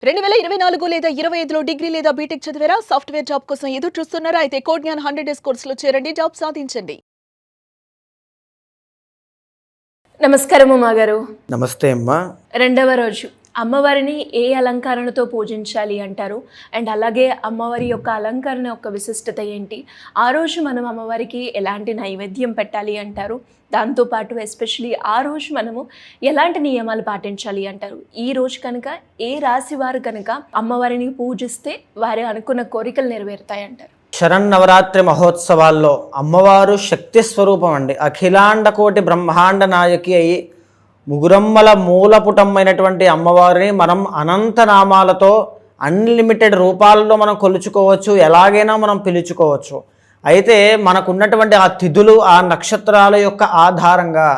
2024 లేదా 25లో డిగ్రీ లేదా బీటెక్ చదివారా? సాఫ్ట్‌వేర్ జాబ్ కోసం ఎదురు చూస్తున్నారా? అయితే కోడ్ జ్ఞాన్ 100 డేస్ కోర్సులో చేరండి, జాబ్ సాధించండి. నమస్కారం ఉమా గారు. నమస్తే అమ్మా. రెండవ రోజు అమ్మవారిని ఏ అలంకరణతో పూజించాలి అంటారు? అండ్ అలాగే అమ్మవారి యొక్క అలంకరణ యొక్క విశిష్టత ఏంటి? ఆ రోజు మనం అమ్మవారికి ఎలాంటి నైవేద్యం పెట్టాలి అంటారు? దాంతోపాటు ఎస్పెషలీ ఆ రోజు మనము ఎలాంటి నియమాలు పాటించాలి అంటారు? ఈ రోజు కనుక ఏ రాశి వారు కనుక అమ్మవారిని పూజిస్తే వారి అనుకున్న కోరికలు నెరవేరుతాయి అంటారు? శరన్నవరాత్రి మహోత్సవాల్లో అమ్మవారు శక్తి స్వరూపం అండి. అఖిలాండ కోటి బ్రహ్మాండ నాయకి అయి ముగురమ్మల మూలపుటమైనటువంటి అమ్మవారిని మనం అనంత నామాలతో అన్లిమిటెడ్ రూపాలలో మనం కొలుచుకోవచ్చు, ఎలాగైనా మనం పిలుచుకోవచ్చు. అయితే మనకున్నటువంటి ఆ తిథులు, ఆ నక్షత్రాల యొక్క ఆధారంగా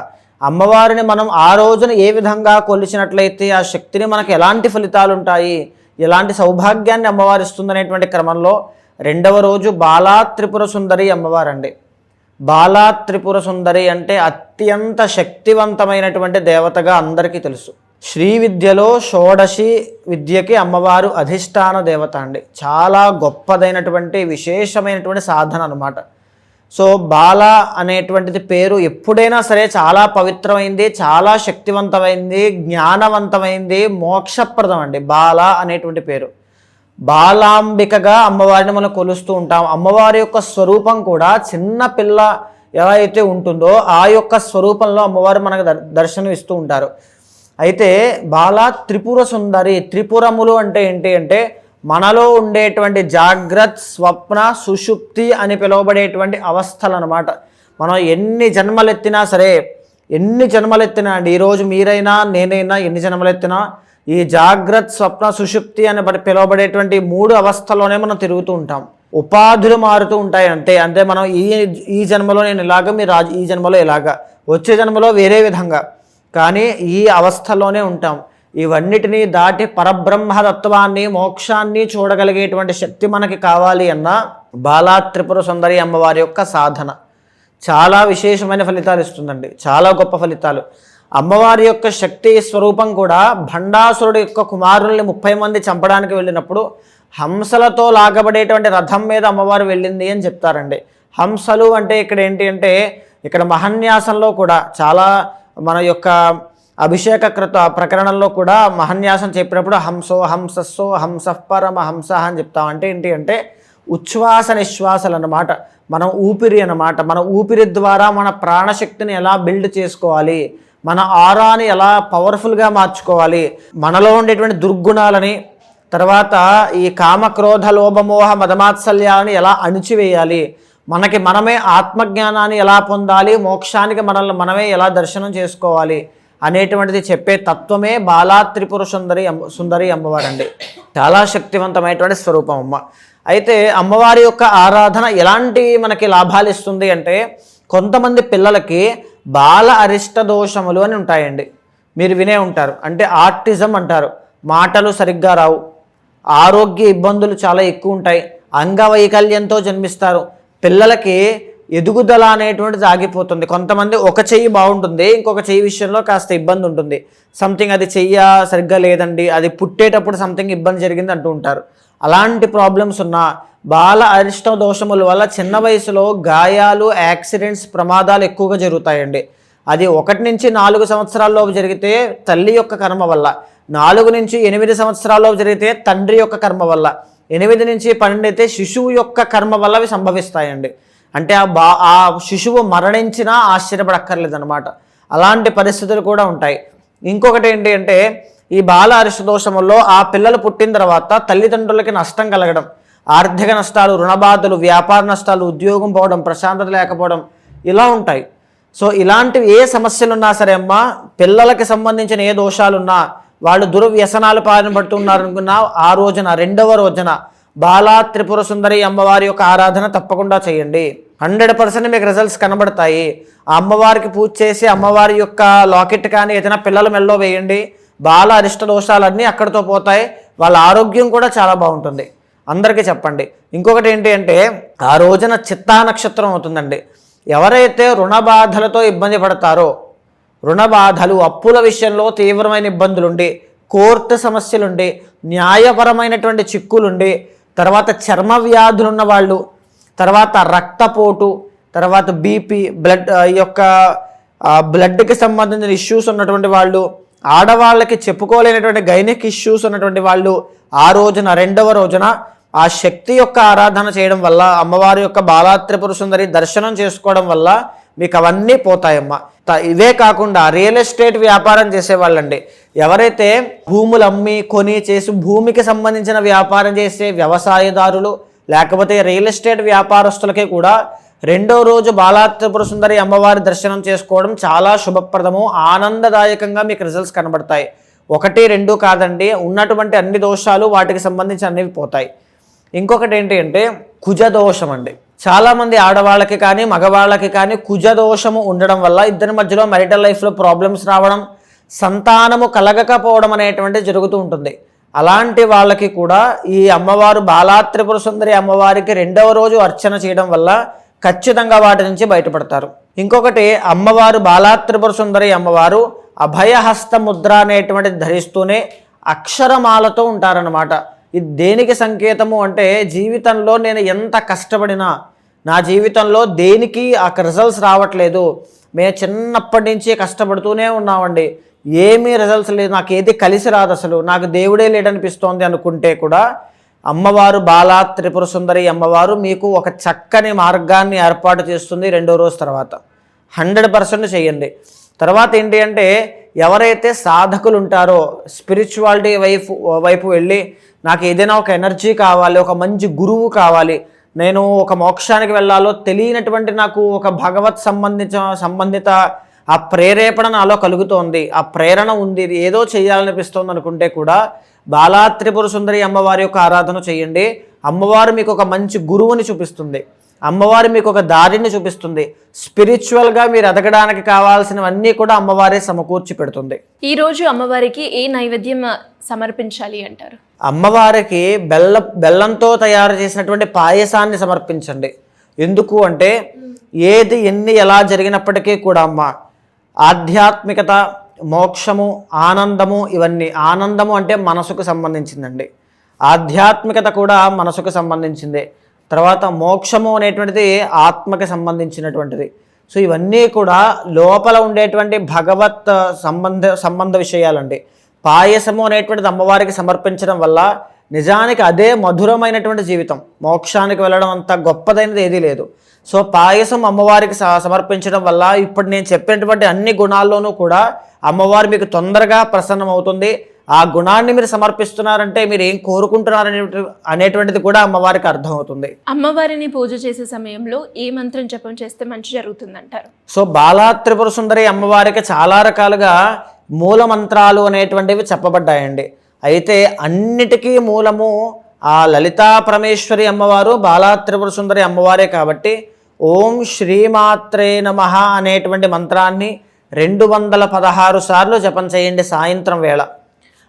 అమ్మవారిని మనం ఆ రోజున ఏ విధంగా కొలిచినట్లయితే ఆ శక్తిని మనకు ఎలాంటి ఫలితాలు ఉంటాయి, ఎలాంటి సౌభాగ్యాన్ని అమ్మవారు ఇస్తుందనేటువంటి క్రమంలో రెండవ రోజు బాలా త్రిపుర సుందరి అమ్మవారండి. బాలా త్రిపుర సుందరి అంటే అత్యంత శక్తివంతమైనటువంటి దేవతగా అందరికీ తెలుసు. శ్రీ విద్యలో షోడశి విద్యకి అమ్మవారు అధిష్టాన దేవత అండి. చాలా గొప్పదైనటువంటి విశేషమైనటువంటి సాధన అన్నమాట. సో బాల అనేటువంటిది పేరు ఎప్పుడైనా సరే చాలా పవిత్రమైంది, చాలా శక్తివంతమైంది, జ్ఞానవంతమైంది, మోక్షప్రదం అండి బాల అనేటువంటి పేరు. బాలాంబికగా అమ్మవారిని మనం కొలుస్తూ ఉంటాం. అమ్మవారి యొక్క స్వరూపం కూడా చిన్న పిల్ల ఎలా అయితే ఉంటుందో ఆ యొక్క స్వరూపంలో అమ్మవారు మనకు దర్శనం ఇస్తూ ఉంటారు. అయితే బాలా త్రిపుర సుందరి, త్రిపురములు అంటే ఏంటి అంటే మనలో ఉండేటువంటి జాగ్రత్త, స్వప్న, సుషుప్తి అని పిలువబడేటువంటి అవస్థలు అన్నమాట. మనం ఎన్ని జన్మలెత్తినా సరే, ఎన్ని జన్మలెత్తినా అండి, ఈరోజు మీరైనా నేనైనా ఎన్ని జన్మలెత్తినా ఈ జాగ్రత్త, స్వప్న, సుషుప్తి అని పిలువబడేటువంటి మూడు అవస్థల్లోనే మనం తిరుగుతూ ఉంటాం. ఉపాధులు మారుతూ ఉంటాయి అంతే. అంటే మనం ఈ జన్మలో నేను ఇలాగ, మీరు ఈ జన్మలో ఇలాగా, వచ్చే జన్మలో వేరే విధంగా, కానీ ఈ అవస్థలోనే ఉంటాం. ఇవన్నిటినీ దాటి పరబ్రహ్మతత్వాన్ని, మోక్షాన్ని చూడగలిగేటువంటి శక్తి మనకి కావాలి అన్న బాలా త్రిపుర సుందరి అమ్మవారి యొక్క సాధన చాలా విశేషమైన ఫలితాలు ఇస్తుందండి. చాలా గొప్ప ఫలితాలు. అమ్మవారి యొక్క శక్తి స్వరూపం కూడా భండాసురుడు యొక్క కుమారుల్ని 30 మంది చంపడానికి వెళ్ళినప్పుడు హంసలతో లాగబడేటువంటి రథం మీద అమ్మవారు వెళ్ళింది అని చెప్తారండి. హంసలు అంటే ఇక్కడ ఏంటి అంటే, ఇక్కడ మహన్యాసంలో కూడా చాలా మన యొక్క అభిషేక ప్రకరణంలో కూడా మహన్యాసం చెప్పినప్పుడు హంసో హంసస్సో హంసః పరమ హంస అని చెప్తాం. అంటే ఏంటి అంటే ఉచ్ఛ్వాస నిశ్వాసలు అన్నమాట. మనం ఊపిరి అన్నమాట. మన ఊపిరి ద్వారా మన ప్రాణశక్తిని ఎలా బిల్డ్ చేసుకోవాలి, మన ఆరాని ఎలా పవర్ఫుల్గా మార్చుకోవాలి, మనలో ఉండేటువంటి దుర్గుణాలని, తర్వాత ఈ కామ క్రోధ లోభమోహ మదమాత్సల్యాలని ఎలా అణిచివేయాలి, మనకి మనమే ఆత్మజ్ఞానాన్ని ఎలా పొందాలి, మోక్షానికి మనల్ని మనమే ఎలా దర్శనం చేసుకోవాలి అనేటువంటిది చెప్పే తత్వమే బాలా త్రిపుర సుందరి అమ్మవారండి. చాలా శక్తివంతమైనటువంటి స్వరూపం అమ్మ. అయితే అమ్మవారి యొక్క ఆరాధన ఎలాంటి మనకి లాభాలు ఇస్తుంది అంటే, కొంతమంది పిల్లలకి బాల అరిష్ట దోషములు అని ఉంటాయండి. మీరు వినే ఉంటారు. అంటే ఆర్టిజం అంటారు. మాటలు సరిగ్గా రావు, ఆరోగ్య ఇబ్బందులు చాలా ఎక్కువ ఉంటాయి, అంగవైకల్యంతో జన్మిస్తారు. పిల్లలకి ఎదుగుదల అనేటువంటిది ఆగిపోతుంది. కొంతమంది ఒక చెయ్యి బాగుంటుంది, ఇంకొక చెయ్యి విషయంలో కాస్త ఇబ్బంది ఉంటుంది. సంథింగ్ అది చెయ్య సరిగ్గా లేదండి, అది పుట్టేటప్పుడు సంథింగ్ ఇబ్బంది జరిగింది అంటూ ఉంటారు. అలాంటి ప్రాబ్లమ్స్ ఉన్న బాల అరిష్ట దోషముల వల్ల చిన్న వయసులో గాయాలు, యాక్సిడెంట్స్, ప్రమాదాలు ఎక్కువగా జరుగుతాయండి. అది 1 నుంచి 4 సంవత్సరాల్లోపు జరిగితే తల్లి యొక్క కర్మ వల్ల, 4 నుంచి 8 సంవత్సరాల్లోపు జరిగితే తండ్రి యొక్క కర్మ వల్ల, 8 నుంచి 12 అయితే శిశువు యొక్క కర్మ వల్ల అవి సంభవిస్తాయండి. అంటే ఆ శిశువు మరణించినా ఆశ్చర్యపడక్కర్లేదన్నమాట. అలాంటి పరిస్థితులు కూడా ఉంటాయి. ఇంకొకటి ఏంటి అంటే, ఈ బాల అరిష్ట దోషముల్లో ఆ పిల్లలు పుట్టిన తర్వాత తల్లిదండ్రులకి నష్టం కలగడం, ఆర్థిక నష్టాలు, రుణబాధలు, వ్యాపార నష్టాలు, ఉద్యోగం పోవడం, ప్రశాంతత లేకపోవడం, ఇలా ఉంటాయి. సో ఇలాంటివి ఏ సమస్యలు ఉన్నా సరే అమ్మ, పిల్లలకి సంబంధించిన ఏ దోషాలున్నా, వాళ్ళు దుర్వ్యసనాలు పాలన పడుతున్నారనుకున్నా ఆ రోజున, రెండవ రోజున బాలా త్రిపుర సుందరి అమ్మవారి యొక్క ఆరాధన తప్పకుండా చేయండి. 100% మీకు రిజల్ట్స్ కనబడతాయి. ఆ అమ్మవారికి పూజ చేసి అమ్మవారి యొక్క లాకెట్ కానీ ఏదైనా పిల్లల మెల్లో వేయండి. బాల అరిష్ట దోషాలన్నీ అక్కడితో పోతాయి. వాళ్ళ ఆరోగ్యం కూడా చాలా బాగుంటుంది. అందరికీ చెప్పండి. ఇంకొకటి ఏంటి అంటే, ఆ రోజున చిత్తా నక్షత్రం అవుతుందండి. ఎవరైతే రుణ బాధలతో ఇబ్బంది పడతారో, రుణ బాధలు, అప్పుల విషయంలో తీవ్రమైన ఇబ్బందులుండి కోర్టు సమస్యలుండి, న్యాయపరమైనటువంటి చిక్కులుండి, తర్వాత చర్మ వ్యాధులున్న వాళ్ళు, తర్వాత రక్తపోటు, తర్వాత బీపీ, బ్లడ్కి సంబంధించిన ఇష్యూస్ ఉన్నటువంటి వాళ్ళు, ఆడవాళ్ళకి చెప్పుకోలేనటువంటి గైనిక్ ఇష్యూస్ ఉన్నటువంటి వాళ్ళు ఆ రోజున, రెండవ రోజున ఆ శక్తి యొక్క ఆరాధన చేయడం వల్ల, అమ్మవారి యొక్క బాలా త్రిపుర సుందరి దర్శనం చేసుకోవడం వల్ల మీకు అవన్నీ పోతాయమ్మా. ఇవే కాకుండా రియల్ ఎస్టేట్ వ్యాపారం చేసేవాళ్ళండి, ఎవరైతే భూములు అమ్మి కొని చేసి భూమికి సంబంధించిన వ్యాపారం చేసే వ్యవసాయదారులు, లేకపోతే రియల్ ఎస్టేట్ వ్యాపారస్తులకి కూడా రెండో రోజు బాలా త్రిపుర సుందరి అమ్మవారి దర్శనం చేసుకోవడం చాలా శుభప్రదము, ఆనందదాయకంగా మీకు రిజల్ట్స్ కనబడతాయి. 1, 2 కాదండి, ఉన్నటువంటి అన్ని దోషాలు వాటికి సంబంధించి అన్నివి పోతాయి. ఇంకొకటి ఏంటి అంటే కుజదోషం అండి. చాలామంది ఆడవాళ్ళకి కానీ మగవాళ్ళకి కానీ కుజదోషము ఉండడం వల్ల ఇద్దరి మధ్యలో మ్యారిటల్ లైఫ్లో ప్రాబ్లమ్స్ రావడం, సంతానము కలగకపోవడం అనేటువంటిది జరుగుతూ ఉంటుంది. అలాంటి వాళ్ళకి కూడా ఈ అమ్మవారు బాలా త్రిపుర సుందరి అమ్మవారికి రెండవ రోజు అర్చన చేయడం వల్ల ఖచ్చితంగా వాటి నుంచి బయటపడతారు. ఇంకొకటి, అమ్మవారు బాలా త్రిపుర సుందరి అమ్మవారు అభయహస్త ముద్ర అనేటువంటిది ధరిస్తూనే అక్షరమాలతో ఉంటారన్నమాట. ఇది దేనికి సంకేతము అంటే, జీవితంలో నేను ఎంత కష్టపడినా నా జీవితంలో దేనికి ఆ రిజల్ట్స్ రావట్లేదు, మేము చిన్నప్పటి నుంచి కష్టపడుతూనే ఉన్నామండి, ఏమీ రిజల్ట్స్ లేదు, నాకు ఏది కలిసి రాదు, అసలు నాకు దేవుడే లేడనిపిస్తోంది అనుకుంటే కూడా అమ్మవారు బాలా త్రిపుర సుందరి అమ్మవారు మీకు ఒక చక్కని మార్గాన్ని ఏర్పాటు చేస్తుంది. రెండో రోజు తర్వాత 100% చేయండి. తర్వాత ఏంటి అంటే, ఎవరైతే సాధకులు ఉంటారో స్పిరిచువాలిటీ వైపు వెళ్ళి నాకు ఏదైనా ఒక ఎనర్జీ కావాలి, ఒక మంచి గురువు కావాలి, నేను ఒక మోక్షానికి వెళ్ళాలో తెలియనటువంటి నాకు ఒక భగవత్ సంబంధిత ఆ ప్రేరేపణ నాలో కలుగుతోంది, ఆ ప్రేరణ ఉంది, ఏదో చేయాలనిపిస్తోంది అనుకుంటే కూడా బాలా త్రిపుర సుందరి అమ్మవారి యొక్క ఆరాధన చేయండి. అమ్మవారు మీకు ఒక మంచి గురువుని చూపిస్తుంది, అమ్మవారు మీకు ఒక దారిని చూపిస్తుంది. స్పిరిచువల్గా మీరు ఎదగడానికి కావాల్సినవన్నీ కూడా అమ్మవారే సమకూర్చి పెడుతుంది. ఈరోజు అమ్మవారికి ఏ నైవేద్యం సమర్పించాలి అంటారు? అమ్మవారికి బెల్లంతో తయారు చేసినటువంటి పాయసాన్ని సమర్పించండి. ఎందుకు అంటే, ఏది ఎలా జరిగినప్పటికీ కూడా అమ్మ ఆధ్యాత్మికత, మోక్షము, ఆనందము, ఇవన్నీ, ఆనందము అంటే మనసుకు సంబంధించిందండి, ఆధ్యాత్మికత కూడా మనసుకు సంబంధించిందే, తర్వాత మోక్షము అనేటువంటిది ఆత్మకి సంబంధించినటువంటిది. సో ఇవన్నీ కూడా లోపల ఉండేటువంటి భగవత్ సంబంధ విషయాలండి. పాయసము అనేటువంటిది అమ్మవారికి సమర్పించడం వల్ల నిజానికి అదే మధురమైనటువంటి జీవితం, మోక్షానికి వెళ్ళడం అంత గొప్పదైనది ఏదీ లేదు. సో పాయసం అమ్మవారికి సమర్పించడం వల్ల ఇప్పుడు నేను చెప్పినటువంటి అన్ని గుణాల్లోనూ కూడా అమ్మవారు మీకు తొందరగా ప్రసన్నమవుతుంది. ఆ గుణాన్ని మీరు సమర్పిస్తున్నారంటే మీరు ఏం కోరుకుంటున్నారు అనేటువంటిది కూడా అమ్మవారికి అర్థమవుతుంది. అమ్మవారిని పూజ చేసే సమయంలో ఏ మంత్రం జపం చేస్తే మంచి జరుగుతుంది అంటారు? సో బాలా త్రిపుర సుందరి అమ్మవారికి చాలా రకాలుగా మూల మంత్రాలు అనేటువంటివి చెప్పబడ్డాయండి. అయితే అన్నిటికీ మూలము ఆ లలితా పరమేశ్వరి అమ్మవారు, బాలా త్రిపుర సుందరి అమ్మవారే కాబట్టి ఓం శ్రీమాత్రే నమః అనేటువంటి మంత్రాన్ని 216 సార్లు జపం చేయండి సాయంత్రం వేళ.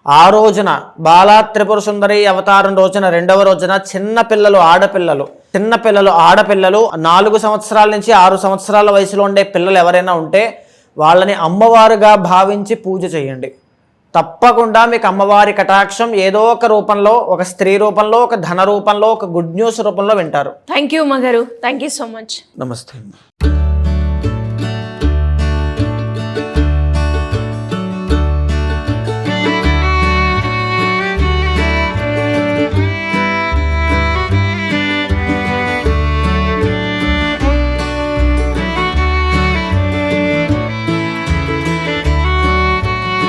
ఆ రోజున బాలా త్రిపుర సుందరి అవతారం రోజున, రెండవ రోజున చిన్నపిల్లలు ఆడపిల్లలు 4 సంవత్సరాల నుంచి 6 సంవత్సరాల వయసులో ఉండే పిల్లలు ఎవరైనా ఉంటే వాళ్ళని అమ్మవారుగా భావించి పూజ చేయండి. తప్పకుండా మీకు అమ్మవారి కటాక్షం ఏదో ఒక రూపంలో, ఒక స్త్రీ రూపంలో, ఒక ధన రూపంలో, ఒక గుడ్ న్యూస్ రూపంలో వింటారు. థ్యాంక్ యూ అమ్మగారు, థ్యాంక్ యూ సో మచ్. నమస్తే.